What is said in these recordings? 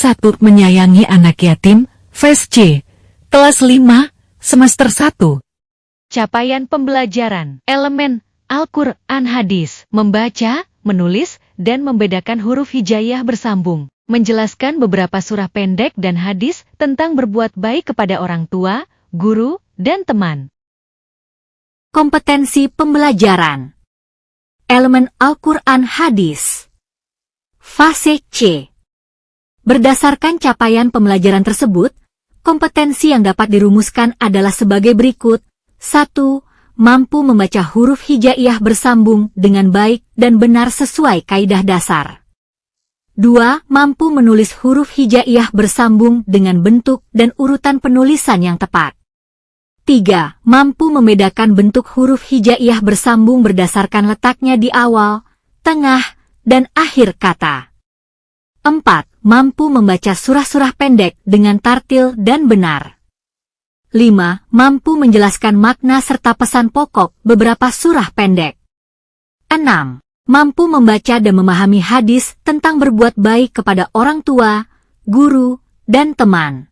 1. Menyayangi anak yatim, Fes C. Kelas 5, semester 1. Capaian pembelajaran, elemen, Al-Quran hadis, membaca, menulis, dan membedakan huruf hijaiyah bersambung, menjelaskan beberapa surah pendek dan hadis tentang berbuat baik kepada orang tua, guru, dan teman. Kompetensi pembelajaran. Elemen Al-Quran hadis. Fase C. Berdasarkan capaian pembelajaran tersebut, kompetensi yang dapat dirumuskan adalah sebagai berikut. 1. Mampu membaca huruf hijaiyah bersambung dengan baik dan benar sesuai kaidah dasar. 2. Mampu menulis huruf hijaiyah bersambung dengan bentuk dan urutan penulisan yang tepat. 3. Mampu membedakan bentuk huruf hijaiyah bersambung berdasarkan letaknya di awal, tengah, dan akhir kata. 4. Mampu membaca surah-surah pendek dengan tartil dan benar. 5. Mampu menjelaskan makna serta pesan pokok beberapa surah pendek. 6. Mampu membaca dan memahami hadis tentang berbuat baik kepada orang tua, guru, dan teman.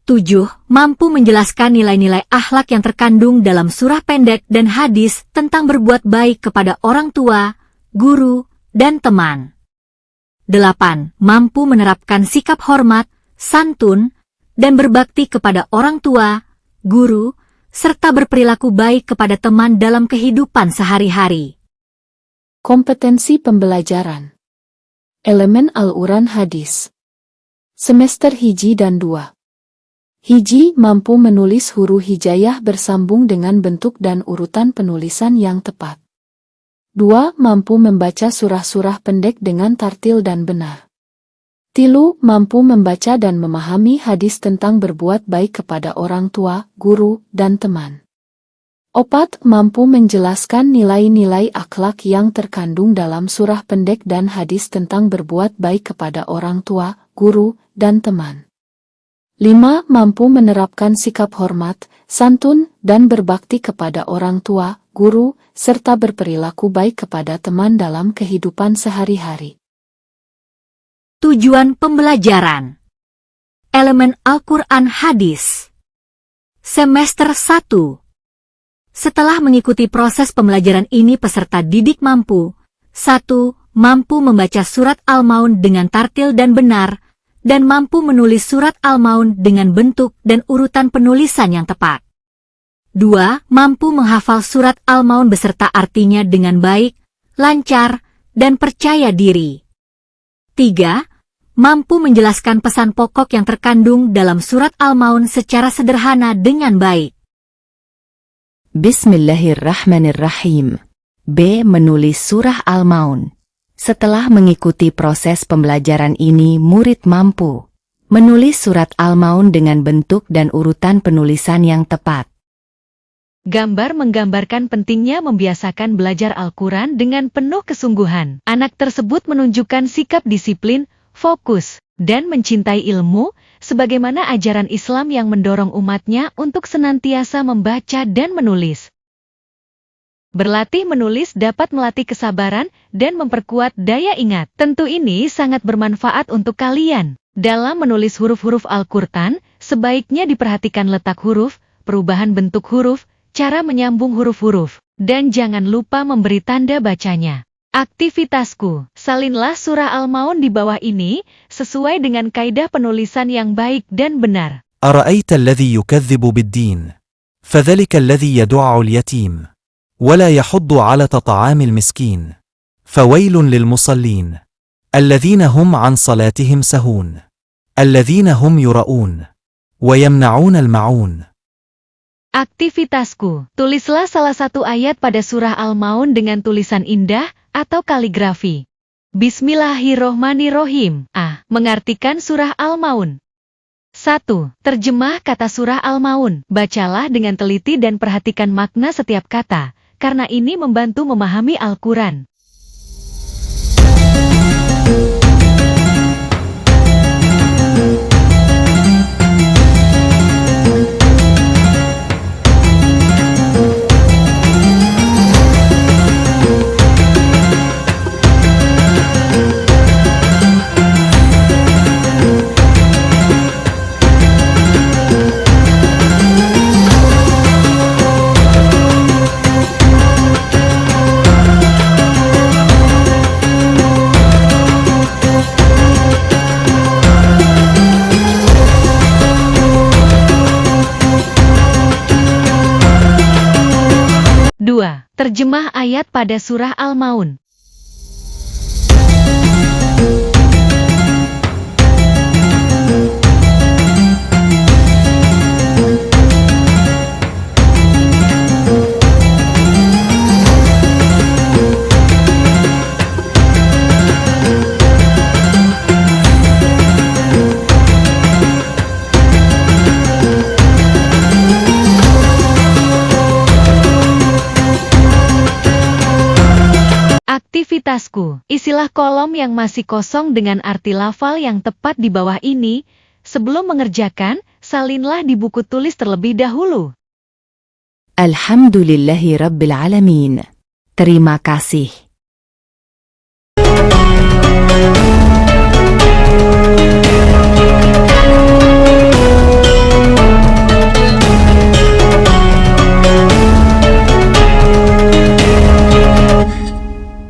7. Mampu menjelaskan nilai-nilai akhlak yang terkandung dalam surah pendek dan hadis tentang berbuat baik kepada orang tua, guru, dan teman. 8. Mampu menerapkan sikap hormat, santun, dan berbakti kepada orang tua, guru, serta berperilaku baik kepada teman dalam kehidupan sehari-hari. Kompetensi pembelajaran. Elemen Al-Quran hadis. Semester hiji dan 2. Hiji mampu menulis huruf hijaiyah bersambung dengan bentuk dan urutan penulisan yang tepat. 2. Mampu membaca surah-surah pendek dengan tartil dan benar. 3. Mampu membaca dan memahami hadis tentang berbuat baik kepada orang tua, guru, dan teman. 4. Mampu menjelaskan nilai-nilai akhlak yang terkandung dalam surah pendek dan hadis tentang berbuat baik kepada orang tua, guru, dan teman. 5. Mampu menerapkan sikap hormat, santun, dan berbakti kepada orang tua, guru, serta berperilaku baik kepada teman dalam kehidupan sehari-hari. Tujuan pembelajaran. Elemen Al-Quran hadis. Semester 1. Setelah mengikuti proses pembelajaran ini peserta didik mampu 1. Mampu membaca surat Al-Maun dengan tartil dan benar, dan mampu menulis surat Al-Maun dengan bentuk dan urutan penulisan yang tepat. 2. Mampu menghafal surat Al-Maun beserta artinya dengan baik, lancar, dan percaya diri. 3. Mampu menjelaskan pesan pokok yang terkandung dalam surat Al-Maun secara sederhana dengan baik. Bismillahirrahmanirrahim. B. Menulis surah Al-Maun. Setelah mengikuti proses pembelajaran ini, murid mampu menulis surat Al-Maun dengan bentuk dan urutan penulisan yang tepat. Gambar menggambarkan pentingnya membiasakan belajar Al-Quran dengan penuh kesungguhan. Anak tersebut menunjukkan sikap disiplin, fokus, dan mencintai ilmu, sebagaimana ajaran Islam yang mendorong umatnya untuk senantiasa membaca dan menulis. Berlatih menulis dapat melatih kesabaran dan memperkuat daya ingat. Tentu ini sangat bermanfaat untuk kalian. Dalam menulis huruf-huruf Al-Quran, sebaiknya diperhatikan letak huruf, perubahan bentuk huruf, cara menyambung huruf-huruf, dan jangan lupa memberi tanda bacanya. Aktivitasku, salinlah surah Al-Maun di bawah ini, sesuai dengan kaidah penulisan yang baik dan benar. أرأيت الذي يكذب بالدين فذلك الذي يدع اليتيم ولا يحض على طعام المسكين فويل للمصلين الذين هم عن صلاتهم سهون الذين هم يراءون ويمنعون الماعون. Aktivitasku, tulislah salah satu ayat pada surah Al-Maun dengan tulisan indah atau kaligrafi. Bismillahirrohmanirrohim. Mengartikan surah Al-Maun. 1. Terjemah kata surah Al-Maun. Bacalah dengan teliti dan perhatikan makna setiap kata, karena ini membantu memahami Al-Quran. 2. Terjemah ayat pada surah Al-Maun. Aktivitasku. Isilah kolom yang masih kosong dengan arti lafal yang tepat di bawah ini. Sebelum mengerjakan, salinlah di buku tulis terlebih dahulu. Alhamdulillahi Rabbil Alamin. Terima kasih.